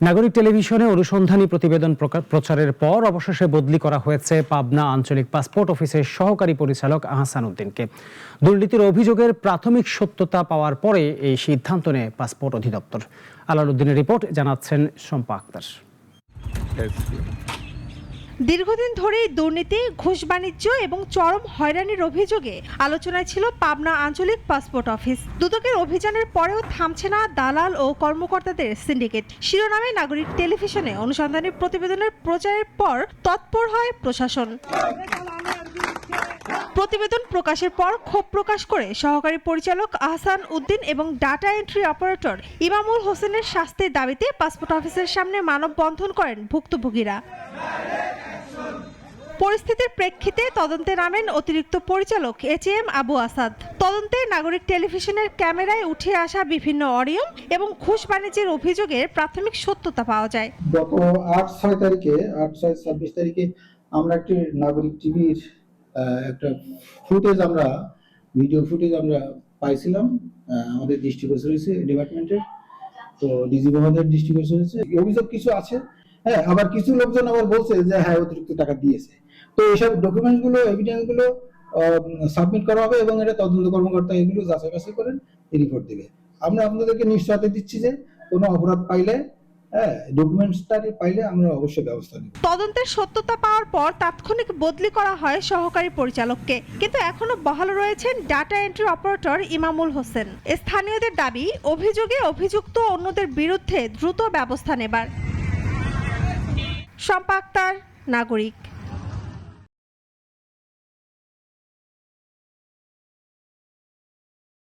নাগরিক টেলিভিশনে অনুসন্ধানী প্রতিবেদন প্রচারের পর অবশেষে বদলি করা হয়েছে পাবনা আঞ্চলিক পাসপোর্ট অফিসের সহকারী পরিচালক আহসান উদ্দিনকে। দুর্নীতির অভিযোগের প্রাথমিক সত্যতা পাওয়ার পরে এই সিদ্ধান্ত নেয় পাসপোর্ট অধিদপ্তর। আলাউদ্দিনের রিপোর্ট, জানাচ্ছেন শম্পা আক্তার। দীর্ঘদিন ধরেই দুর্নীতি, ঘুষ বাণিজ্য এবং চরম হয়রানির অভিযোগে আলোচনায় ছিল পাবনা আঞ্চলিক পাসপোর্ট অফিস। দুদকের অভিযানের পরেও থামছে না দালাল ও কর্মকর্তাদের সিন্ডিকেট। শিরোনামে নাগরিক টেলিভিশনে অনুসন্ধানী প্রতিবেদনের প্রচারের পর তৎপর হয় প্রশাসন। প্রতিবেদন প্রকাশের পর ক্ষোভ প্রকাশ করে সহকারী পরিচালক আহসান উদ্দিন এবং ডাটা এন্ট্রি অপারেটর ইমামুল হোসেনের শাস্তির দাবিতে পাসপোর্ট অফিসের সামনে মানববন্ধন করেন ভুক্তভোগীরা। পরিস্থিতির প্রেক্ষিতে তদন্তে নামেন অতিরিক্ত পরিচালক HM আবু আসাদ। তদন্তে নাগরিক টেলিভিশনের ক্যামেরায় উঠে আসা বিভিন্ন অনিয়ম এবং ঘুষ বাণিজ্যের অভিযোগের প্রাথমিক সত্যতা পাওয়া যায়। গত 8/6 তারিখে আমরা একটি নাগরিক টিভির একটা ভিডিও ফুটেজ আমরা পাইছিলাম। আমাদের দৃষ্টিগোচর হয়েছে ডিপার্টমেন্টের, তো ডিজি মহোদয়ের দৃষ্টিগোচর হয়েছে। অভিযোগ কিছু আছে, হ্যাঁ, আবার কিছু লোকজন আবার বলছে যে হ্যাঁ অতিরিক্ত টাকা দিয়েছে। তো এইসব ডকুমেন্টস গুলো, এভিডেন্স গুলো সাবমিট করা হবে এবং এটা তদন্ত কর্মকর্তা এগুলো যাচাই বাছাই করেন, রিপোর্ট দিবে। আমরা আপনাদেরকে নিশ্চয়তা দিচ্ছি যে কোনো অপরাধ পাইলে, ডকুমেন্টসটা পাইলে আমরা অবশ্যই ব্যবস্থা নিব। তদন্তের সত্যতা পাওয়ার পর তাৎক্ষণিক বদলি করা হয় সহকারী পরিচালককে, কিন্তু এখনো বহাল রয়েছেন ডাটা এন্ট্রি অপারেটর ইমামুল হোসেন। স্থানীয়দের দাবি, অভিযোগে অভিযুক্ত অন্যদের বিরুদ্ধে দ্রুত ব্যবস্থা নেবার। শম্পা আক্তার, নাগরিক।